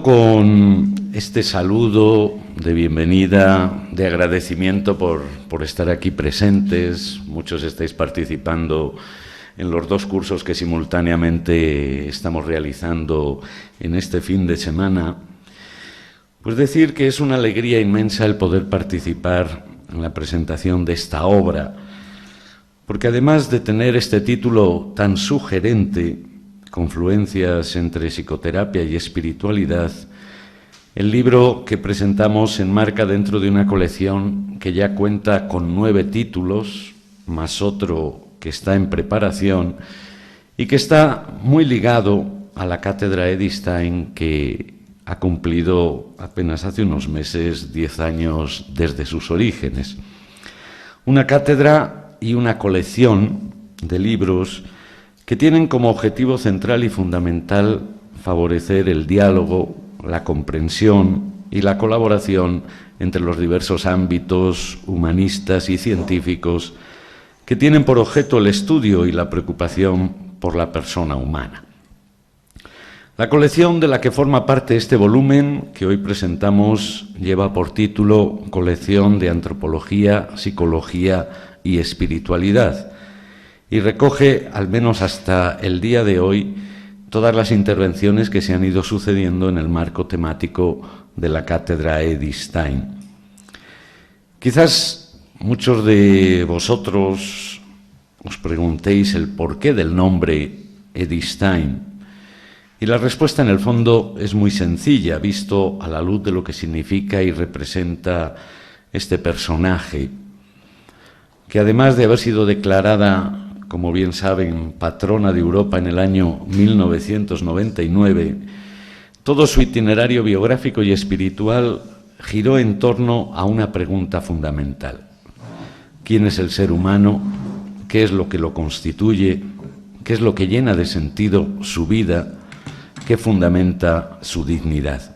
con este saludo de bienvenida, de agradecimiento por estar aquí presentes. Muchos estáis participando en los dos cursos que simultáneamente estamos realizando en este fin de semana. Pues decir que es una alegría inmensa el poder participar en la presentación de esta obra, porque además de tener este título tan sugerente, Confluencias entre psicoterapia y espiritualidad, el libro que presentamos se enmarca dentro de una colección que ya cuenta con 9 títulos, más otro que está en preparación y que está muy ligado a la Cátedra Edith Stein, que ha cumplido apenas hace unos meses 10 años desde sus orígenes. Una cátedra y una colección de libros que tienen como objetivo central y fundamental favorecer el diálogo, la comprensión y la colaboración entre los diversos ámbitos humanistas y científicos que tienen por objeto el estudio y la preocupación por la persona humana. La colección de la que forma parte este volumen que hoy presentamos lleva por título Colección de Antropología, Psicología y Espiritualidad, y recoge, al menos hasta el día de hoy, todas las intervenciones que se han ido sucediendo en el marco temático de la Cátedra Edith Stein. Quizás muchos de vosotros os preguntéis el porqué del nombre Edith Stein, y la respuesta en el fondo es muy sencilla, visto a la luz de lo que significa y representa este personaje, que además de haber sido declarada, como bien saben, patrona de Europa en el año 1999, todo su itinerario biográfico y espiritual giró en torno a una pregunta fundamental: ¿quién es el ser humano? ¿Qué es lo que lo constituye? ¿Qué es lo que llena de sentido su vida? ¿Qué fundamenta su dignidad?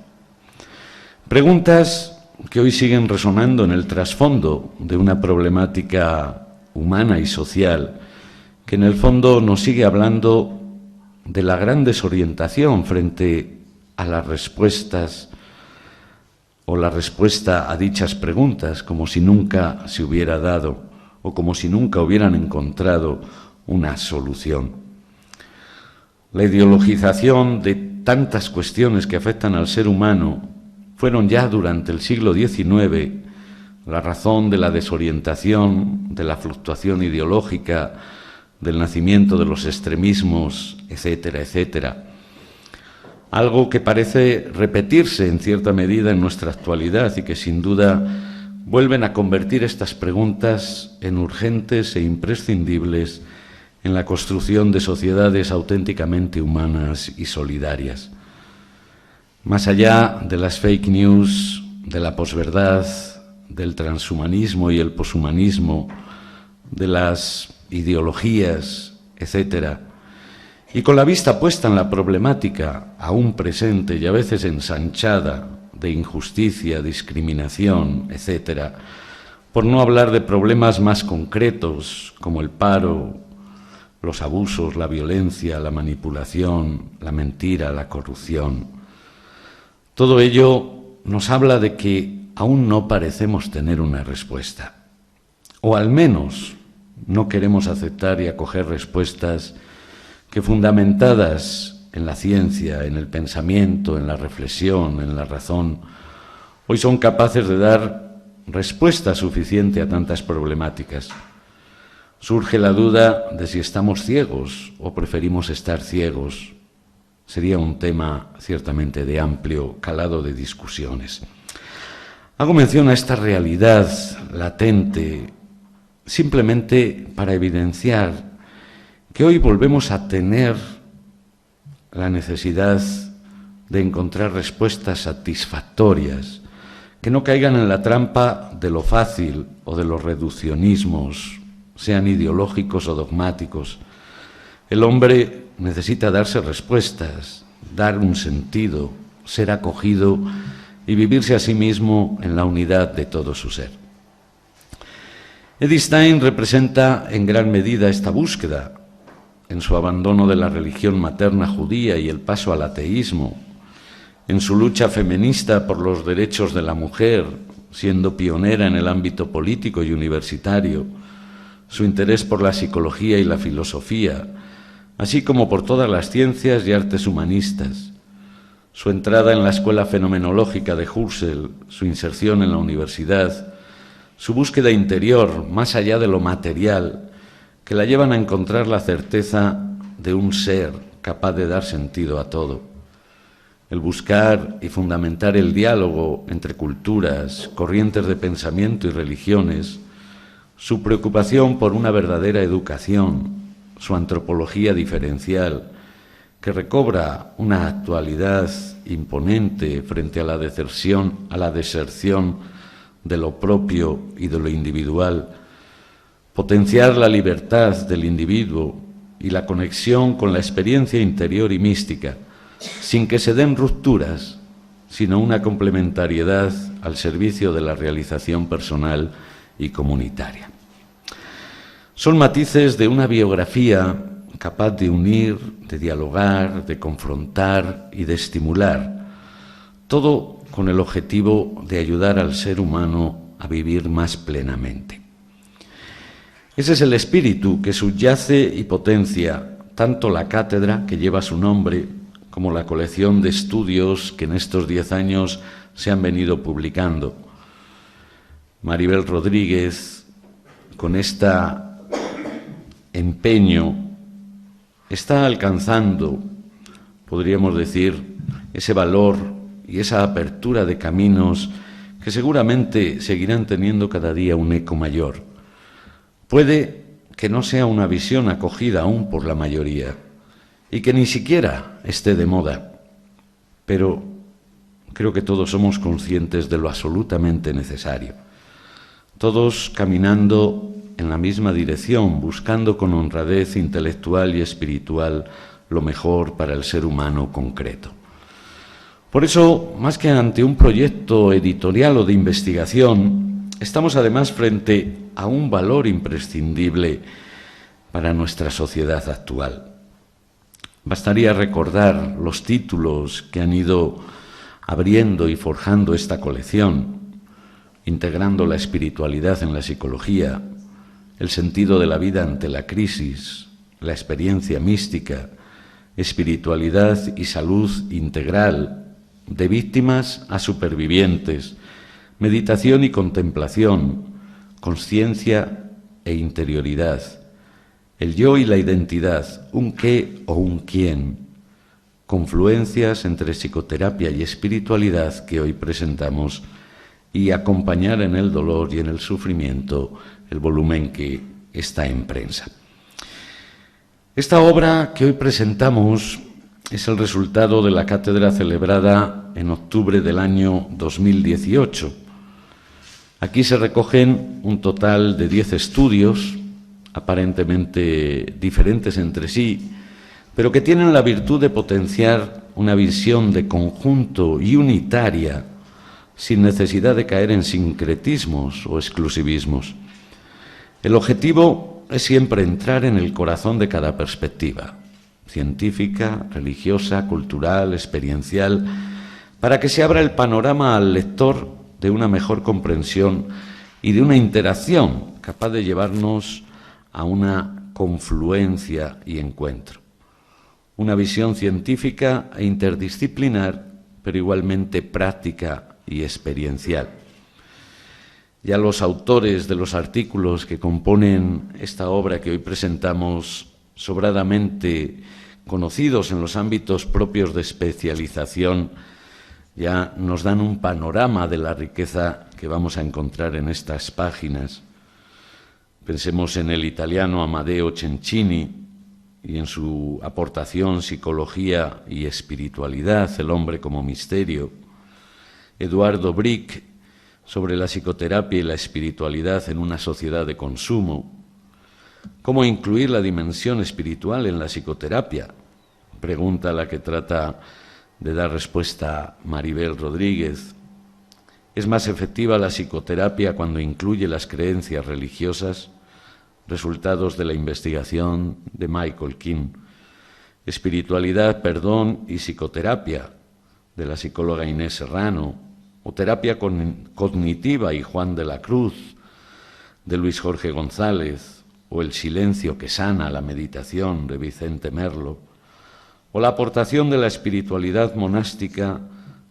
Preguntas que hoy siguen resonando en el trasfondo de una problemática humana y social que en el fondo nos sigue hablando de la gran desorientación frente a las respuestas o la respuesta a dichas preguntas, como si nunca se hubiera dado o como si nunca hubieran encontrado una solución. La ideologización de tantas cuestiones que afectan al ser humano fueron ya durante el siglo XIX la razón de la desorientación, de la fluctuación ideológica, del nacimiento de los extremismos, etcétera, etcétera. Algo que parece repetirse en cierta medida en nuestra actualidad y que sin duda vuelven a convertir estas preguntas en urgentes e imprescindibles en la construcción de sociedades auténticamente humanas y solidarias. Más allá de las fake news, de la posverdad, del transhumanismo y el poshumanismo, de las ideologías, etcétera, y con la vista puesta en la problemática aún presente y a veces ensanchada de injusticia, discriminación, etcétera, por no hablar de problemas más concretos como el paro, los abusos, la violencia, la manipulación, la mentira, la corrupción. Todo ello nos habla de que aún no parecemos tener una respuesta, o al menos no queremos aceptar y acoger respuestas que, fundamentadas en la ciencia, en el pensamiento, en la reflexión, en la razón, hoy son capaces de dar respuesta suficiente a tantas problemáticas. Surge la duda de si estamos ciegos o preferimos estar ciegos. Sería un tema ciertamente de amplio calado de discusiones. Hago mención a esta realidad latente simplemente para evidenciar que hoy volvemos a tener la necesidad de encontrar respuestas satisfactorias, que no caigan en la trampa de lo fácil o de los reduccionismos, sean ideológicos o dogmáticos. El hombre necesita darse respuestas, dar un sentido, ser acogido y vivirse a sí mismo en la unidad de todo su ser. Edith Stein representa en gran medida esta búsqueda, en su abandono de la religión materna judía y el paso al ateísmo, en su lucha feminista por los derechos de la mujer, siendo pionera en el ámbito político y universitario, su interés por la psicología y la filosofía, así como por todas las ciencias y artes humanistas, su entrada en la Escuela Fenomenológica de Husserl, su inserción en la universidad, su búsqueda interior más allá de lo material, que la llevan a encontrar la certeza de un ser capaz de dar sentido a todo. El buscar y fundamentar el diálogo entre culturas, corrientes de pensamiento y religiones, su preocupación por una verdadera educación, su antropología diferencial, que recobra una actualidad imponente frente a la deserción de lo propio y de lo individual, potenciar la libertad del individuo y la conexión con la experiencia interior y mística, sin que se den rupturas, sino una complementariedad al servicio de la realización personal y comunitaria. Son matices de una biografía capaz de unir, de dialogar, de confrontar y de estimular, todo con el objetivo de ayudar al ser humano a vivir más plenamente. Ese es el espíritu que subyace y potencia tanto la cátedra que lleva su nombre como la colección de estudios que en estos 10 años se han venido publicando. Maribel Rodríguez, con este empeño, está alcanzando, podríamos decir, ese valor y esa apertura de caminos que seguramente seguirán teniendo cada día un eco mayor. Puede que no sea una visión acogida aún por la mayoría y que ni siquiera esté de moda, pero creo que todos somos conscientes de lo absolutamente necesario. Todos caminando en la misma dirección, buscando con honradez intelectual y espiritual lo mejor para el ser humano concreto. Por eso, más que ante un proyecto editorial o de investigación, estamos además frente a un valor imprescindible para nuestra sociedad actual. Bastaría recordar los títulos que han ido abriendo y forjando esta colección, integrando la espiritualidad en la psicología, el sentido de la vida ante la crisis, la experiencia mística, espiritualidad y salud integral, de víctimas a supervivientes, meditación y contemplación, conciencia e interioridad, el yo y la identidad, un qué o un quién, confluencias entre psicoterapia y espiritualidad que hoy presentamos y acompañar en el dolor y en el sufrimiento el volumen que está en prensa. Esta obra que hoy presentamos es el resultado de la cátedra celebrada en octubre del año 2018. Aquí se recogen un total de 10 estudios, aparentemente diferentes entre sí, pero que tienen la virtud de potenciar una visión de conjunto y unitaria, sin necesidad de caer en sincretismos o exclusivismos. El objetivo es siempre entrar en el corazón de cada perspectiva, científica, religiosa, cultural, experiencial, para que se abra el panorama al lector de una mejor comprensión y de una interacción capaz de llevarnos a una confluencia y encuentro. Una visión científica e interdisciplinar, pero igualmente práctica y experiencial. Ya los autores de los artículos que componen esta obra que hoy presentamos, sobradamente conocidos en los ámbitos propios de especialización, ya nos dan un panorama de la riqueza que vamos a encontrar en estas páginas. Pensemos en el italiano Amadeo Cencini y en su aportación Psicología y Espiritualidad, el hombre como misterio. Eduardo Brick sobre la psicoterapia y la espiritualidad en una sociedad de consumo. ¿Cómo incluir la dimensión espiritual en la psicoterapia? Pregunta a la que trata de dar respuesta Maribel Rodríguez. ¿Es más efectiva la psicoterapia cuando incluye las creencias religiosas? Resultados de la investigación de Michael King. Espiritualidad, perdón y psicoterapia. de la psicóloga Inés Serrano, o Terapia Cognitiva y Juan de la Cruz, de Luis Jorge González, o El silencio que sana, la meditación, de Vicente Merlo, o la aportación de la espiritualidad monástica,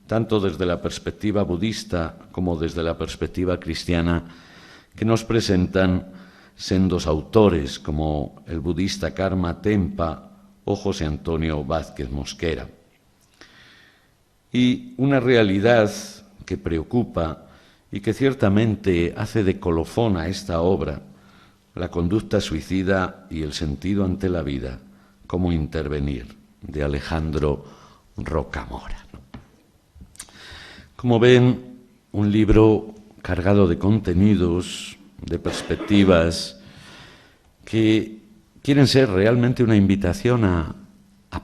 tanto desde la perspectiva budista como desde la perspectiva cristiana, que nos presentan sendos autores como el budista Karma Tempa o José Antonio Vázquez Mosquera. Y una realidad que preocupa y que ciertamente hace de colofón a esta obra, la conducta suicida y el sentido ante la vida, cómo intervenir, de Alejandro Rocamora. Como ven, un libro cargado de contenidos, de perspectivas, que quieren ser realmente una invitación a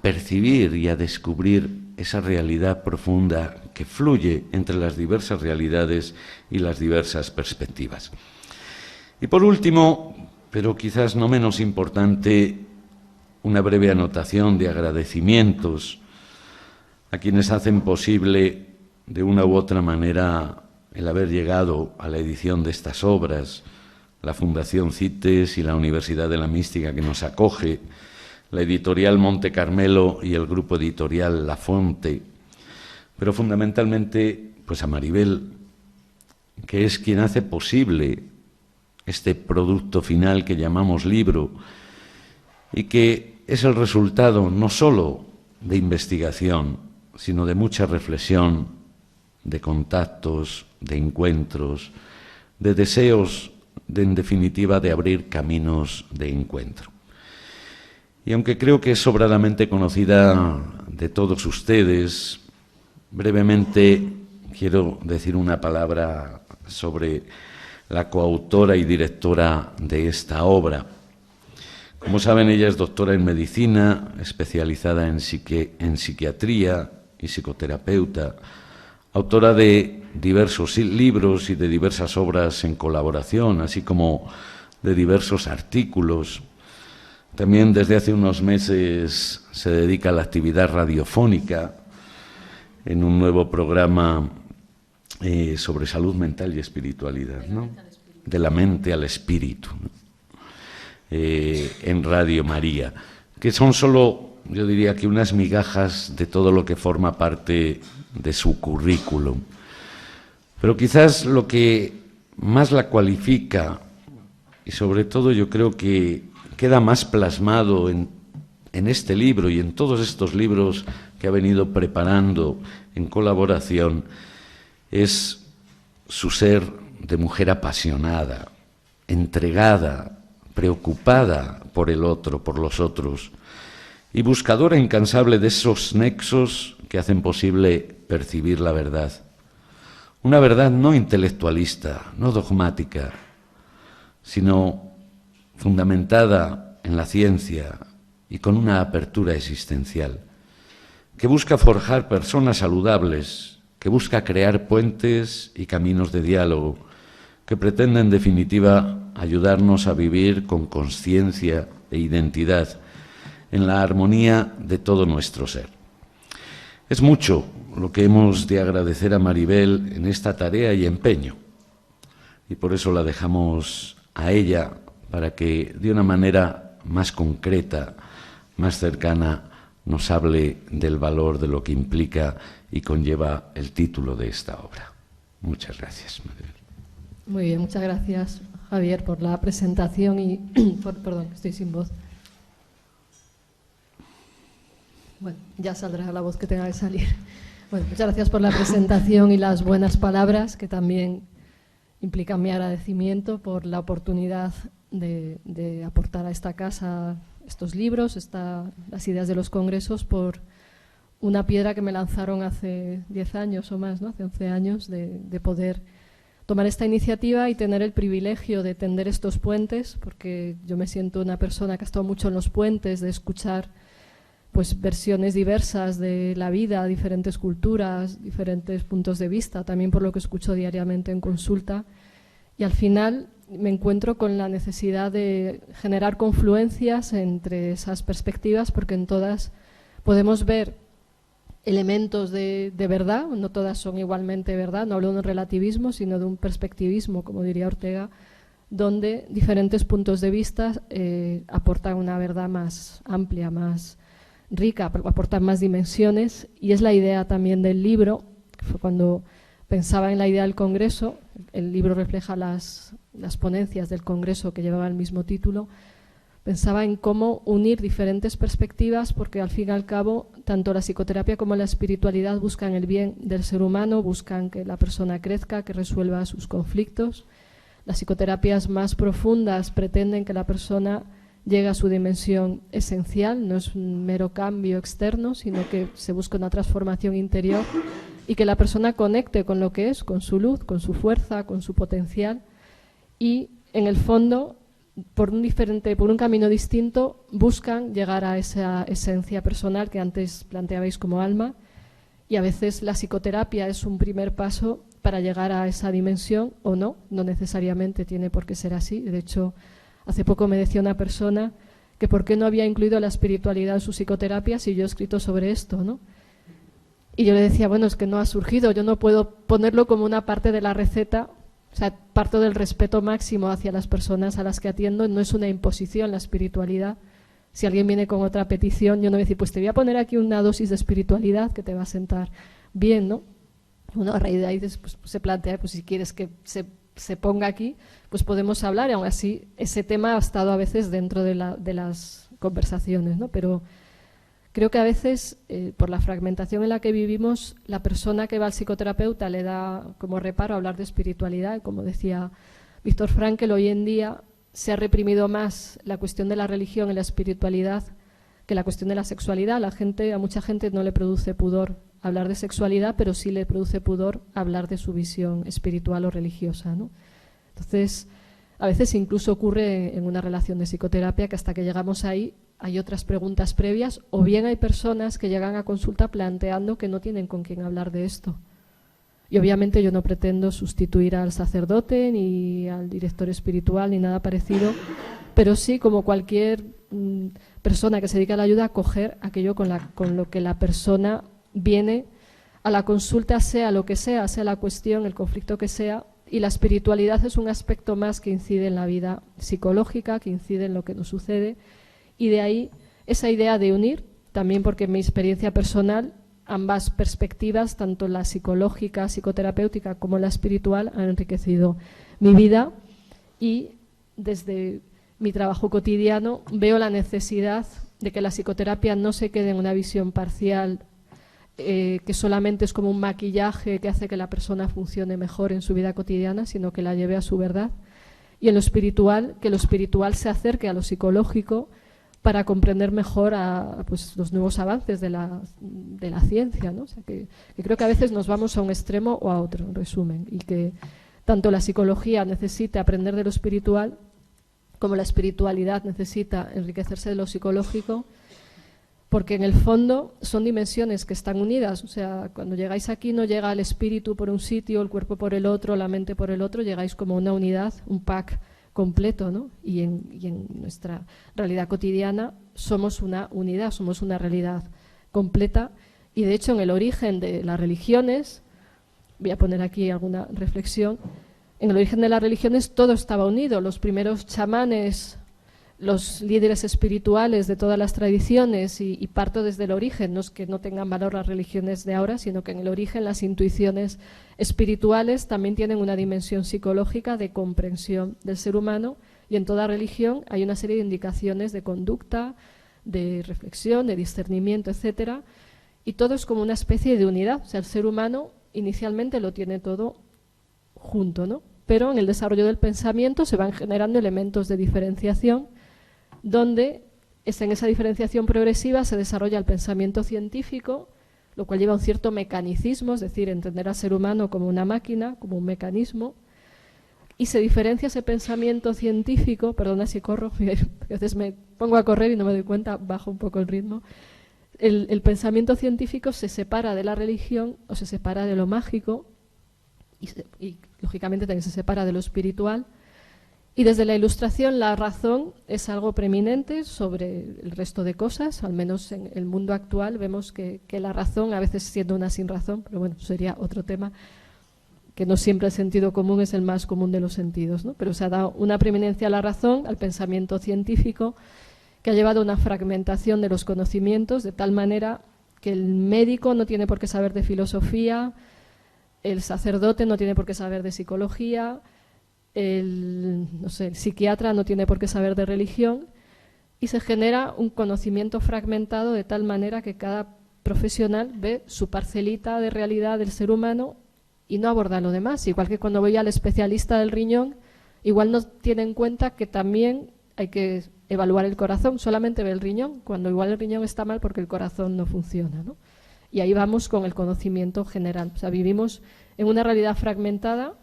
percibir y a descubrir esa realidad profunda que fluye entre las diversas realidades y las diversas perspectivas. Y por último, pero quizás no menos importante, una breve anotación de agradecimientos a quienes hacen posible de una u otra manera el haber llegado a la edición de estas obras, la Fundación CITES y la Universidad de la Mística que nos acoge, la editorial Monte Carmelo y el grupo editorial La Fonte, pero fundamentalmente pues a Maribel, que es quien hace posible este producto final que llamamos libro y que es el resultado no solo de investigación, sino de mucha reflexión, de contactos, de encuentros, de deseos, en definitiva, de abrir caminos de encuentro. Y aunque creo que es sobradamente conocida de todos ustedes, brevemente quiero decir una palabra sobre la coautora y directora de esta obra. Como saben, ella es doctora en medicina, especializada en psiquiatría y psicoterapeuta, autora de diversos libros y de diversas obras en colaboración, así como de diversos artículos. También desde hace unos meses se dedica a la actividad radiofónica en un nuevo programa sobre salud mental y espiritualidad, ¿no? De la mente al espíritu, ¿no? En Radio María, que son solo, yo diría que unas migajas de todo lo que forma parte de su currículum. Pero quizás lo que más la cualifica, y sobre todo yo creo que queda más plasmado en este libro y en todos estos libros que ha venido preparando en colaboración, es su ser de mujer apasionada, entregada, preocupada por el otro, por los otros, y buscadora incansable de esos nexos que hacen posible percibir la verdad. Una verdad no intelectualista, no dogmática, sino fundamentada en la ciencia y con una apertura existencial, que busca forjar personas saludables, que busca crear puentes y caminos de diálogo, que pretende en definitiva ayudarnos a vivir con conciencia e identidad en la armonía de todo nuestro ser. Es mucho lo que hemos de agradecer a Maribel en esta tarea y empeño, y por eso la dejamos a ella para que de una manera más concreta, más cercana, nos hable del valor de lo que implica y conlleva el título de esta obra. Muchas gracias, Maribel. Muy bien, muchas gracias, Javier, por la presentación y perdón, estoy sin voz. Bueno, ya saldrá la voz que tenga que salir. Bueno, muchas gracias por la presentación y las buenas palabras, que también implican mi agradecimiento por la oportunidad de aportar a esta casa estos libros, las ideas de los congresos, por una piedra que me lanzaron hace 10 años o más, ¿no? Hace 11 años, de poder tomar esta iniciativa y tener el privilegio de tender estos puentes, porque yo me siento una persona que ha estado mucho en los puentes, de escuchar pues versiones diversas de la vida, diferentes culturas, diferentes puntos de vista, también por lo que escucho diariamente en consulta, y al final me encuentro con la necesidad de generar confluencias entre esas perspectivas, porque en todas podemos ver elementos de verdad, no todas son igualmente verdad, no hablo de un relativismo, sino de un perspectivismo, como diría Ortega, donde diferentes puntos de vista aportan una verdad más amplia, más rica, aportan más dimensiones, y es la idea también del libro, que fue cuando pensaba en la idea del Congreso. El libro refleja las ponencias del Congreso que llevaban el mismo título. Pensaba en cómo unir diferentes perspectivas, porque al fin y al cabo tanto la psicoterapia como la espiritualidad buscan el bien del ser humano, buscan que la persona crezca, que resuelva sus conflictos. Las psicoterapias más profundas pretenden que la persona llegue a su dimensión esencial, no es un mero cambio externo, sino que se busca una transformación interior y que la persona conecte con lo que es, con su luz, con su fuerza, con su potencial, y en el fondo, por un camino distinto, buscan llegar a esa esencia personal que antes planteabais como alma, y a veces la psicoterapia es un primer paso para llegar a esa dimensión, o no necesariamente tiene por qué ser así. De hecho, hace poco me decía una persona que por qué no había incluido la espiritualidad en su psicoterapia si yo he escrito sobre esto, ¿no? Y yo le decía, bueno, es que no ha surgido, yo no puedo ponerlo como una parte de la receta. O sea, parto del respeto máximo hacia las personas a las que atiendo, no es una imposición la espiritualidad. Si alguien viene con otra petición, yo no voy a decir, pues te voy a poner aquí una dosis de espiritualidad que te va a sentar bien, ¿no? Bueno, a raíz de ahí pues, se plantea, pues si quieres que se ponga aquí, pues podemos hablar, y aún así ese tema ha estado a veces dentro de las conversaciones, ¿no? Pero creo que a veces, por la fragmentación en la que vivimos, la persona que va al psicoterapeuta le da como reparo hablar de espiritualidad. Como decía Víctor Frankl, hoy en día se ha reprimido más la cuestión de la religión y la espiritualidad que la cuestión de la sexualidad. A mucha gente no le produce pudor hablar de sexualidad, pero sí le produce pudor hablar de su visión espiritual o religiosa, ¿no? Entonces, a veces incluso ocurre en una relación de psicoterapia que hasta que llegamos ahí hay otras preguntas previas, o bien hay personas que llegan a consulta planteando que no tienen con quién hablar de esto. Y obviamente yo no pretendo sustituir al sacerdote, ni al director espiritual, ni nada parecido, pero sí, como cualquier persona que se dedica a la ayuda, coger aquello con lo que la persona viene a la consulta, sea lo que sea la cuestión, el conflicto que sea, y la espiritualidad es un aspecto más que incide en la vida psicológica, que incide en lo que nos sucede. Y de ahí esa idea de unir, también porque en mi experiencia personal, ambas perspectivas, tanto la psicológica, psicoterapéutica, como la espiritual, han enriquecido mi vida, y desde mi trabajo cotidiano veo la necesidad de que la psicoterapia no se quede en una visión parcial, que solamente es como un maquillaje que hace que la persona funcione mejor en su vida cotidiana, sino que la lleve a su verdad. Y en lo espiritual, que lo espiritual se acerque a lo psicológico, para comprender mejor pues, los nuevos avances de la ciencia, ¿no? O sea, que creo que a veces nos vamos a un extremo o a otro, en resumen, y que tanto la psicología necesita aprender de lo espiritual, como la espiritualidad necesita enriquecerse de lo psicológico, porque en el fondo son dimensiones que están unidas. O sea, cuando llegáis aquí no llega el espíritu por un sitio, el cuerpo por el otro, la mente por el otro, llegáis como una unidad, un pack completo, ¿no? Y en nuestra realidad cotidiana somos una unidad, somos una realidad completa. Y de hecho en el origen de las religiones, voy a poner aquí alguna reflexión, en el origen de las religiones todo estaba unido. Los primeros chamanes, los líderes espirituales de todas las tradiciones, y parto desde el origen, no es que no tengan valor las religiones de ahora, sino que en el origen las intuiciones espirituales también tienen una dimensión psicológica de comprensión del ser humano, y en toda religión hay una serie de indicaciones de conducta, de reflexión, de discernimiento, etcétera, y todo es como una especie de unidad. O sea, el ser humano inicialmente lo tiene todo junto, ¿no? Pero en el desarrollo del pensamiento se van generando elementos de diferenciación, donde en esa diferenciación progresiva se desarrolla el pensamiento científico, lo cual lleva un cierto mecanicismo, es decir, entender al ser humano como una máquina, como un mecanismo, y se diferencia ese pensamiento científico, perdona si corro, a veces me pongo a correr y no me doy cuenta, bajo un poco el ritmo. El pensamiento científico se separa de la religión, o se separa de lo mágico, y lógicamente también se separa de lo espiritual, Y desde la Ilustración la razón es algo preeminente sobre el resto de cosas, al menos en el mundo actual vemos que la razón, a veces siendo una sin razón, pero bueno, sería otro tema, que no siempre el sentido común es el más común de los sentidos, ¿no? Pero se ha dado una preeminencia a la razón, al pensamiento científico, que ha llevado a una fragmentación de los conocimientos de tal manera que el médico no tiene por qué saber de filosofía, el sacerdote no tiene por qué saber de psicología, el psiquiatra no tiene por qué saber de religión, y se genera un conocimiento fragmentado de tal manera que cada profesional ve su parcelita de realidad del ser humano y no aborda lo demás. Igual que cuando voy al especialista del riñón, igual no tiene en cuenta que también hay que evaluar el corazón, solamente ve el riñón, cuando igual el riñón está mal porque el corazón no funciona, ¿no? Y ahí vamos con el conocimiento general. O sea, vivimos en una realidad fragmentada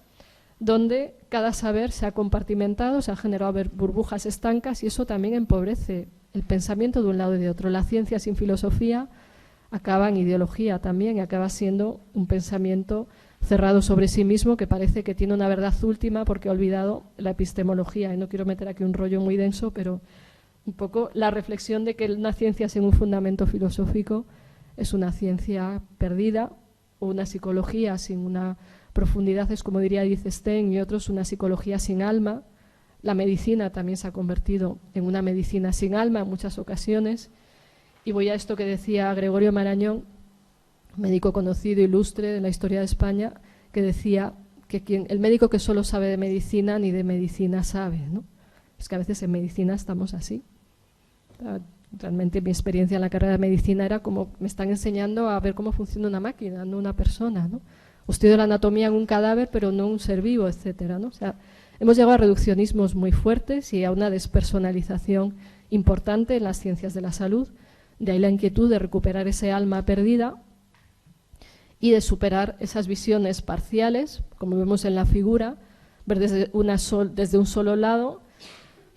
donde cada saber se ha compartimentado, se han generado burbujas estancas y eso también empobrece el pensamiento de un lado y de otro. La ciencia sin filosofía acaba en ideología también y acaba siendo un pensamiento cerrado sobre sí mismo que parece que tiene una verdad última porque ha olvidado la epistemología. Y no quiero meter aquí un rollo muy denso, pero un poco la reflexión de que una ciencia sin un fundamento filosófico es una ciencia perdida, o una psicología sin una profundidad es, como diría Edith Stein y otros, una psicología sin alma. La medicina también se ha convertido en una medicina sin alma en muchas ocasiones. Y voy a esto que decía Gregorio Marañón, médico conocido, ilustre de la historia de España, que decía que el médico que solo sabe de medicina ni de medicina sabe, ¿no? Es que a veces en medicina estamos así. Realmente mi experiencia en la carrera de medicina era como me están enseñando a ver cómo funciona una máquina, no una persona, ¿no? O estudio la anatomía en un cadáver, pero no un ser vivo, etcétera, ¿no? O sea, hemos llegado a reduccionismos muy fuertes y a una despersonalización importante en las ciencias de la salud. De ahí la inquietud de recuperar ese alma perdida y de superar esas visiones parciales, como vemos en la figura, ver desde un solo lado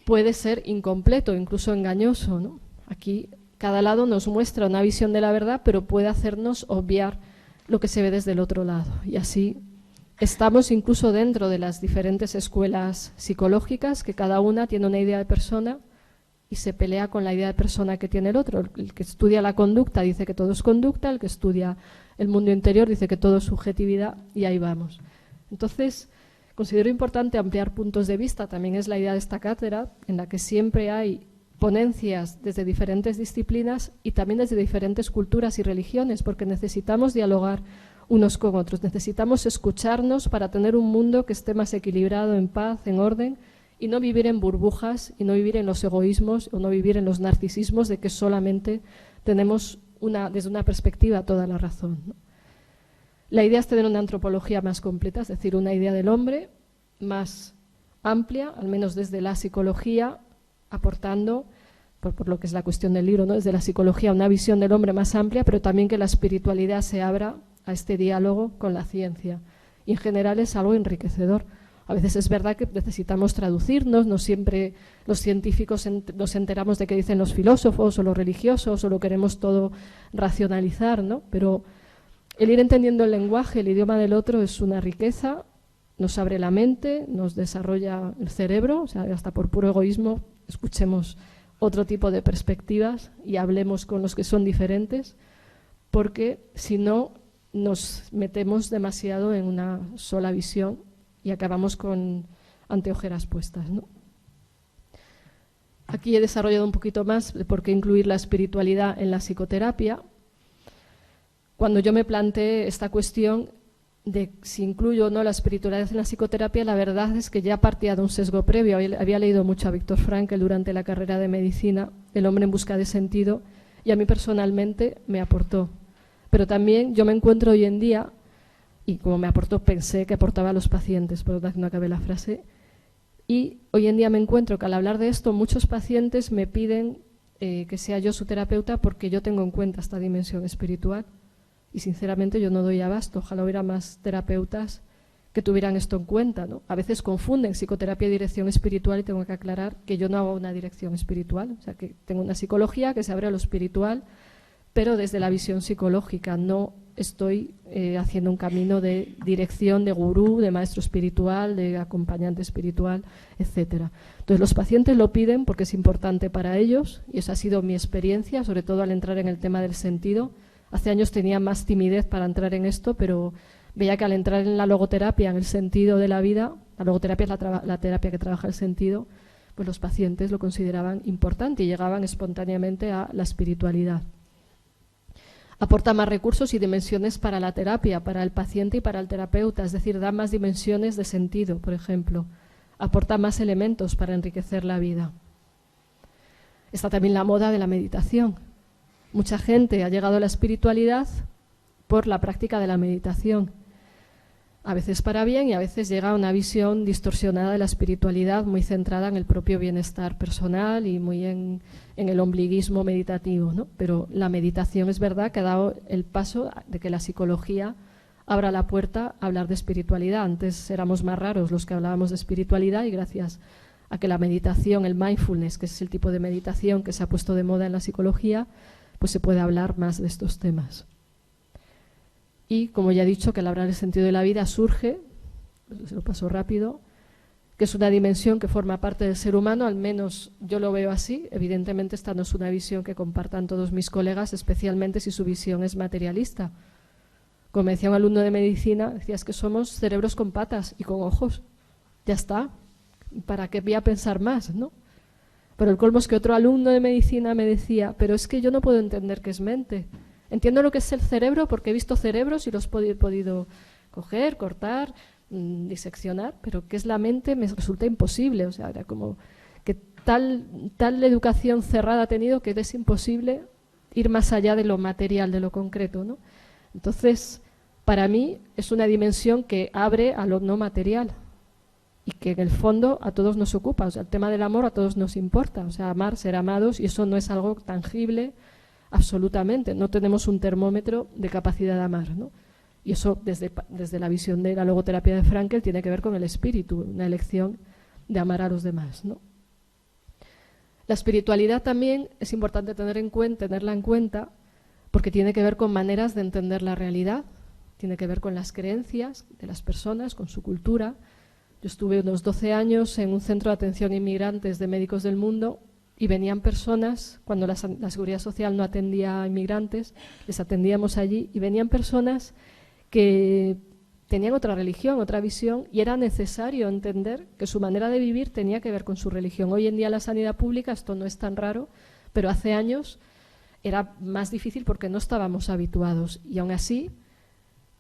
puede ser incompleto, incluso engañoso, ¿no? Aquí cada lado nos muestra una visión de la verdad, pero puede hacernos obviar lo que se ve desde el otro lado. Y así estamos incluso dentro de las diferentes escuelas psicológicas, que cada una tiene una idea de persona y se pelea con la idea de persona que tiene el otro. El que estudia la conducta dice que todo es conducta, el que estudia el mundo interior dice que todo es subjetividad, y ahí vamos. Entonces, considero importante ampliar puntos de vista. También es la idea de esta cátedra, en la que siempre hay ponencias desde diferentes disciplinas y también desde diferentes culturas y religiones, porque necesitamos dialogar unos con otros, necesitamos escucharnos para tener un mundo que esté más equilibrado, en paz, en orden, y no vivir en burbujas, y no vivir en los egoísmos, o no vivir en los narcisismos de que solamente tenemos desde una perspectiva toda la razón, ¿no? La idea es tener una antropología más completa, es decir, una idea del hombre más amplia, al menos desde la psicología, aportando, por lo que es la cuestión del libro, ¿no?, desde la psicología una visión del hombre más amplia, pero también que la espiritualidad se abra a este diálogo con la ciencia. Y en general es algo enriquecedor. A veces es verdad que necesitamos traducirnos, no siempre los científicos nos enteramos de qué dicen los filósofos o los religiosos o lo queremos todo racionalizar, ¿no? Pero el ir entendiendo el lenguaje, el idioma del otro es una riqueza, nos abre la mente, nos desarrolla el cerebro, o sea, hasta por puro egoísmo escuchemos otro tipo de perspectivas y hablemos con los que son diferentes, porque si no nos metemos demasiado en una sola visión y acabamos con anteojeras puestas, ¿no? Aquí he desarrollado un poquito más de por qué incluir la espiritualidad en la psicoterapia. Cuando yo me planteé esta cuestión de si incluyo o no la espiritualidad en la psicoterapia, la verdad es que ya partía de un sesgo previo. Había leído mucho a Viktor Frankl durante la carrera de medicina, El hombre en busca de sentido, y a mí personalmente me aportó. Pero también yo me encuentro hoy en día, y como me aportó, pensé que aportaba a los pacientes, por lo tanto no acabé la frase, y hoy en día me encuentro que al hablar de esto muchos pacientes me piden que sea yo su terapeuta porque yo tengo en cuenta esta dimensión espiritual. Y sinceramente yo no doy abasto. Ojalá hubiera más terapeutas que tuvieran esto en cuenta, ¿no? A veces confunden psicoterapia y dirección espiritual y tengo que aclarar que yo no hago una dirección espiritual. O sea, que tengo una psicología que se abre a lo espiritual, pero desde la visión psicológica, no estoy haciendo un camino de dirección, de gurú, de maestro espiritual, de acompañante espiritual, etcétera. Entonces los pacientes lo piden porque es importante para ellos, y esa ha sido mi experiencia, sobre todo al entrar en el tema del sentido. Hace años tenía más timidez para entrar en esto, pero veía que al entrar en la logoterapia, en el sentido de la vida, la logoterapia es la terapia que trabaja el sentido, pues los pacientes lo consideraban importante y llegaban espontáneamente a la espiritualidad. Aporta más recursos y dimensiones para la terapia, para el paciente y para el terapeuta, es decir, da más dimensiones de sentido, por ejemplo. Aporta más elementos para enriquecer la vida. Está también la moda de la meditación. Mucha gente ha llegado a la espiritualidad por la práctica de la meditación. A veces para bien y a veces llega a una visión distorsionada de la espiritualidad, muy centrada en el propio bienestar personal y muy en el ombliguismo meditativo, ¿no? Pero la meditación es verdad que ha dado el paso de que la psicología abra la puerta a hablar de espiritualidad. Antes éramos más raros los que hablábamos de espiritualidad y gracias a que la meditación, el mindfulness, que es el tipo de meditación que se ha puesto de moda en la psicología, pues se puede hablar más de estos temas. Y, como ya he dicho, que al hablar del sentido de la vida surge, se lo paso rápido, que es una dimensión que forma parte del ser humano, al menos yo lo veo así. Evidentemente esta no es una visión que compartan todos mis colegas, especialmente si su visión es materialista. Como me decía un alumno de medicina, decías que somos cerebros con patas y con ojos. Ya está. ¿Para qué voy a pensar más, no? Pero el colmo es que otro alumno de medicina me decía, pero es que yo no puedo entender qué es mente. Entiendo lo que es el cerebro porque he visto cerebros y los he podido coger, cortar, diseccionar, pero qué es la mente me resulta imposible. O sea, era como que tal educación cerrada ha tenido que es imposible ir más allá de lo material, de lo concreto, ¿no? Entonces, para mí es una dimensión que abre a lo no material y que en el fondo a todos nos ocupa. O sea, el tema del amor a todos nos importa. O sea, amar, ser amados, y eso no es algo tangible. Absolutamente, no tenemos un termómetro de capacidad de amar, ¿no? Y eso desde la visión de la logoterapia de Frankl tiene que ver con el espíritu, una elección de amar a los demás, ¿no? La espiritualidad también es importante tenerla en cuenta porque tiene que ver con maneras de entender la realidad, tiene que ver con las creencias de las personas, con su cultura. Yo estuve unos 12 años en un centro de atención a inmigrantes de Médicos del Mundo y venían personas, cuando la Seguridad Social no atendía a inmigrantes, les atendíamos allí, y venían personas que tenían otra religión, otra visión, y era necesario entender que su manera de vivir tenía que ver con su religión. Hoy en día en la sanidad pública esto no es tan raro, pero hace años era más difícil porque no estábamos habituados. Y aún así,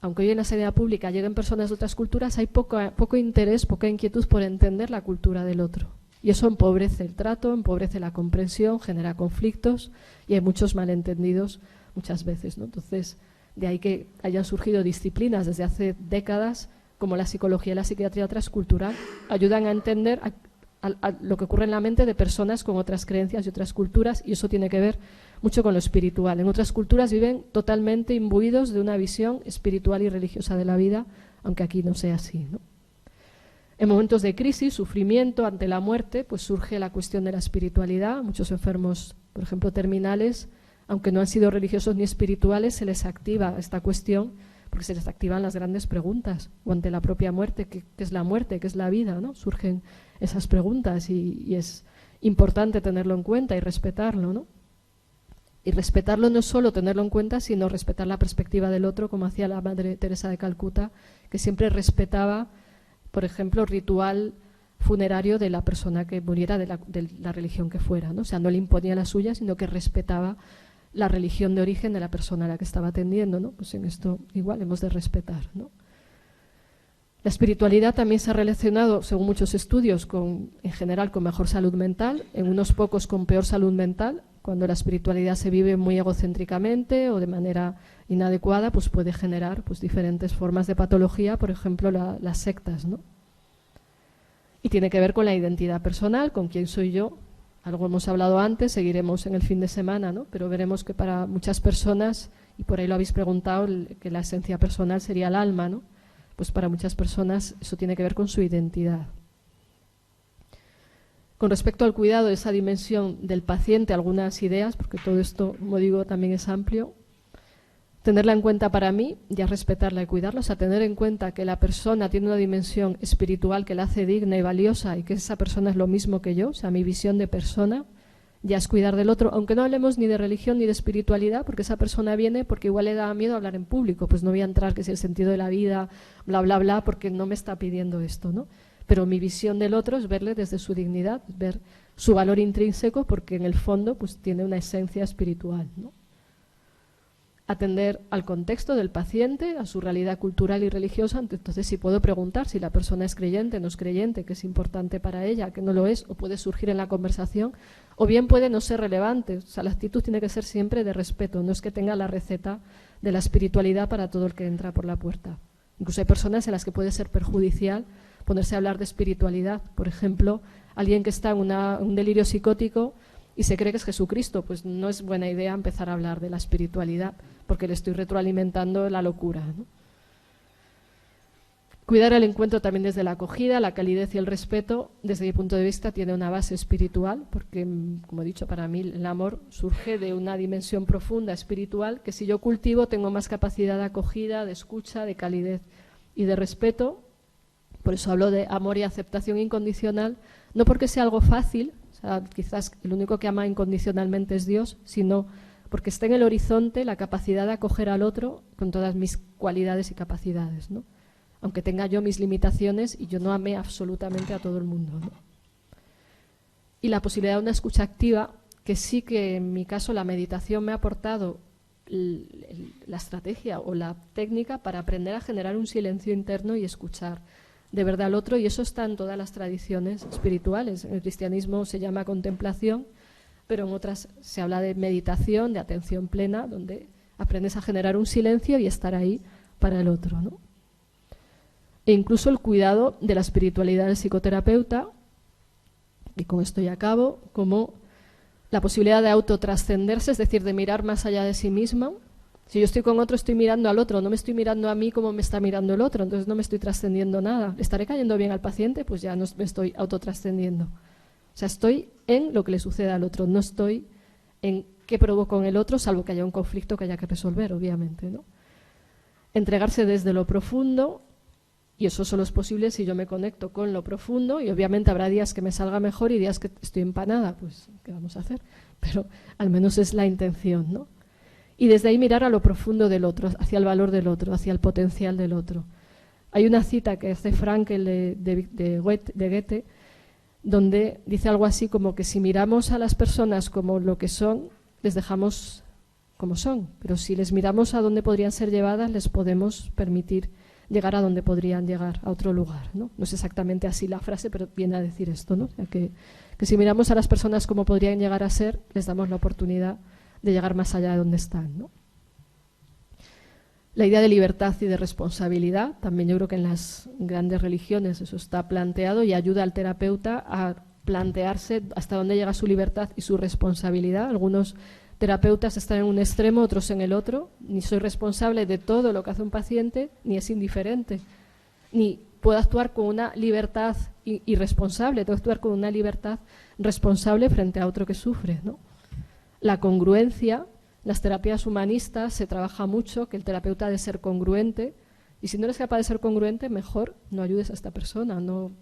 aunque hoy en la sanidad pública lleguen personas de otras culturas, hay poco interés, poca inquietud por entender la cultura del otro. Y eso empobrece el trato, empobrece la comprensión, genera conflictos y hay muchos malentendidos muchas veces, ¿no? Entonces, de ahí que hayan surgido disciplinas desde hace décadas, como la psicología y la psiquiatría transcultural, ayudan a entender a lo que ocurre en la mente de personas con otras creencias y otras culturas, y eso tiene que ver mucho con lo espiritual. En otras culturas viven totalmente imbuidos de una visión espiritual y religiosa de la vida, aunque aquí no sea así, ¿no? En momentos de crisis, sufrimiento, ante la muerte, pues surge la cuestión de la espiritualidad. Muchos enfermos, por ejemplo, terminales, aunque no han sido religiosos ni espirituales, se les activa esta cuestión porque se les activan las grandes preguntas. O ante la propia muerte, ¿qué es la muerte? ¿Qué es la vida? ¿No? Surgen esas preguntas y es importante tenerlo en cuenta y respetarlo, ¿no? Y respetarlo no es solo tenerlo en cuenta, sino respetar la perspectiva del otro, como hacía la Madre Teresa de Calcuta, que siempre respetaba, por ejemplo, ritual funerario de la persona que muriera, de la religión que fuera, ¿no? O sea, no le imponía la suya, sino que respetaba la religión de origen de la persona a la que estaba atendiendo, ¿no? Pues en esto igual hemos de respetar, ¿no? La espiritualidad también se ha relacionado, según muchos estudios, en general con mejor salud mental, en unos pocos con peor salud mental. Cuando la espiritualidad se vive muy egocéntricamente o de manera inadecuada, pues puede generar pues diferentes formas de patología, por ejemplo las sectas, ¿no? Y tiene que ver con la identidad personal, con quién soy yo. Algo hemos hablado antes, seguiremos en el fin de semana, ¿no? Pero veremos que para muchas personas, y por ahí lo habéis preguntado, que la esencia personal sería el alma, ¿no? Pues para muchas personas eso tiene que ver con su identidad. Con respecto al cuidado de esa dimensión del paciente, algunas ideas, porque todo esto, como digo, también es amplio. Tenerla en cuenta para mí, ya respetarla y cuidarla, o sea, tener en cuenta que la persona tiene una dimensión espiritual que la hace digna y valiosa y que esa persona es lo mismo que yo, o sea, mi visión de persona ya es cuidar del otro, aunque no hablemos ni de religión ni de espiritualidad, porque esa persona viene porque igual le da miedo hablar en público, pues no voy a entrar que es el sentido de la vida, bla, bla, bla, porque no me está pidiendo esto, ¿no? Pero mi visión del otro es verle desde su dignidad, ver su valor intrínseco, porque en el fondo pues tiene una esencia espiritual, ¿no? Atender al contexto del paciente, a su realidad cultural y religiosa. Entonces, si puedo preguntar si la persona es creyente, no es creyente, que es importante para ella, que no lo es, o puede surgir en la conversación, o bien puede no ser relevante. O sea, la actitud tiene que ser siempre de respeto, no es que tenga la receta de la espiritualidad para todo el que entra por la puerta. Incluso hay personas en las que puede ser perjudicial ponerse a hablar de espiritualidad. Por ejemplo, alguien que está en un delirio psicótico y se cree que es Jesucristo, pues no es buena idea empezar a hablar de la espiritualidad, porque le estoy retroalimentando la locura, ¿no? Cuidar el encuentro también desde la acogida, la calidez y el respeto, desde mi punto de vista, tiene una base espiritual, porque, como he dicho, para mí el amor surge de una dimensión profunda espiritual, que si yo cultivo tengo más capacidad de acogida, de escucha, de calidez y de respeto. Por eso hablo de amor y aceptación incondicional, no porque sea algo fácil, quizás el único que ama incondicionalmente es Dios, sino porque está en el horizonte la capacidad de acoger al otro con todas mis cualidades y capacidades, ¿no? Aunque tenga yo mis limitaciones y yo no amé absolutamente a todo el mundo, ¿no? Y la posibilidad de una escucha activa, que sí que en mi caso la meditación me ha aportado la estrategia o la técnica para aprender a generar un silencio interno y escuchar de verdad al otro, y eso está en todas las tradiciones espirituales. En el cristianismo se llama contemplación, pero en otras se habla de meditación, de atención plena, donde aprendes a generar un silencio y estar ahí para el otro, ¿no? E incluso el cuidado de la espiritualidad del psicoterapeuta, y con esto ya acabo, como la posibilidad de autotrascenderse, es decir, de mirar más allá de sí misma. Si yo estoy con otro, estoy mirando al otro, no me estoy mirando a mí como me está mirando el otro, entonces no me estoy trascendiendo nada. ¿Estaré cayendo bien al paciente? Pues ya no me estoy autotrascendiendo. O sea, estoy en lo que le sucede al otro, no estoy en qué provoco en el otro, salvo que haya un conflicto que haya que resolver, obviamente, ¿no? Entregarse desde lo profundo, y eso solo es posible si yo me conecto con lo profundo, y obviamente habrá días que me salga mejor y días que estoy empanada, pues ¿qué vamos a hacer? Pero al menos es la intención, ¿no? Y desde ahí mirar a lo profundo del otro, hacia el valor del otro, hacia el potencial del otro. Hay una cita que hace Frankl de Goethe, donde dice algo así como que si miramos a las personas como lo que son, les dejamos como son, pero si les miramos a dónde podrían ser llevadas, les podemos permitir llegar a donde podrían llegar, a otro lugar, ¿no? No es exactamente así la frase, pero viene a decir esto, ¿no? O sea, que si miramos a las personas como podrían llegar a ser, les damos la oportunidad de llegar más allá de donde están, ¿no? La idea de libertad y de responsabilidad, también yo creo que en las grandes religiones eso está planteado y ayuda al terapeuta a plantearse hasta dónde llega su libertad y su responsabilidad. Algunos terapeutas están en un extremo, otros en el otro. Ni soy responsable de todo lo que hace un paciente, ni es indiferente, ni puedo actuar con una libertad irresponsable, tengo que actuar con una libertad responsable frente a otro que sufre, ¿no? La congruencia, las terapias humanistas se trabaja mucho, que el terapeuta ha de ser congruente, y si no eres capaz de ser congruente, mejor no ayudes a esta persona, no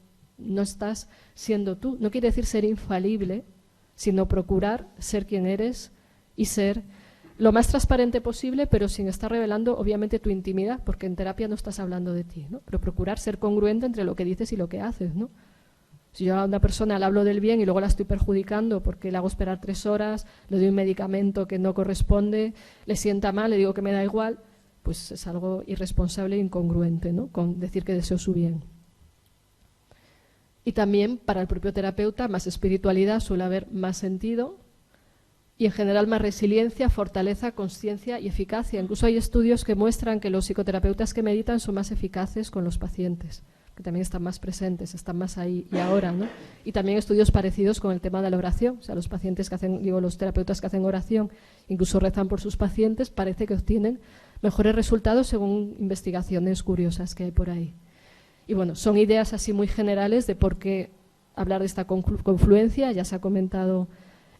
estás siendo tú. No quiere decir ser infalible, sino procurar ser quien eres y ser lo más transparente posible, pero sin estar revelando obviamente tu intimidad, porque en terapia no estás hablando de ti, ¿no? Pero procurar ser congruente entre lo que dices y lo que haces, ¿no? Si yo a una persona le hablo del bien y luego la estoy perjudicando porque le hago esperar 3 horas, le doy un medicamento que no corresponde, le sienta mal, le digo que me da igual, pues es algo irresponsable e incongruente, ¿no? Con decir que deseo su bien. Y también para el propio terapeuta, más espiritualidad, suele haber más sentido y en general más resiliencia, fortaleza, consciencia y eficacia. Incluso hay estudios que muestran que los psicoterapeutas que meditan son más eficaces con los pacientes, que también están más presentes, están más ahí y ahora, ¿no? Y también estudios parecidos con el tema de la oración. O sea, los pacientes que hacen, los terapeutas que hacen oración, incluso rezan por sus pacientes, parece que obtienen mejores resultados según investigaciones curiosas que hay por ahí. Y bueno, son ideas así muy generales de por qué hablar de esta confluencia. Ya se ha comentado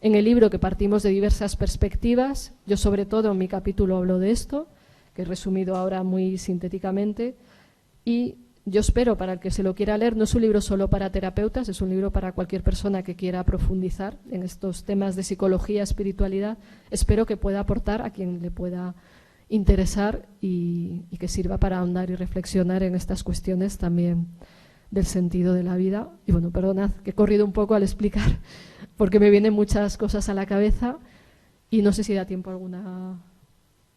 en el libro que partimos de diversas perspectivas. Yo sobre todo en mi capítulo hablo de esto. que he resumido ahora muy sintéticamente. Y yo espero, para el que se lo quiera leer, no es un libro solo para terapeutas, es un libro para cualquier persona que quiera profundizar en estos temas de psicología, espiritualidad. Espero que pueda aportar a quien le pueda interesar y que sirva para ahondar y reflexionar en estas cuestiones también del sentido de la vida. Y bueno, perdonad que he corrido un poco al explicar, porque me vienen muchas cosas a la cabeza y no sé si da tiempo a alguna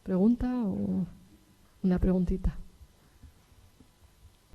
pregunta o una preguntita.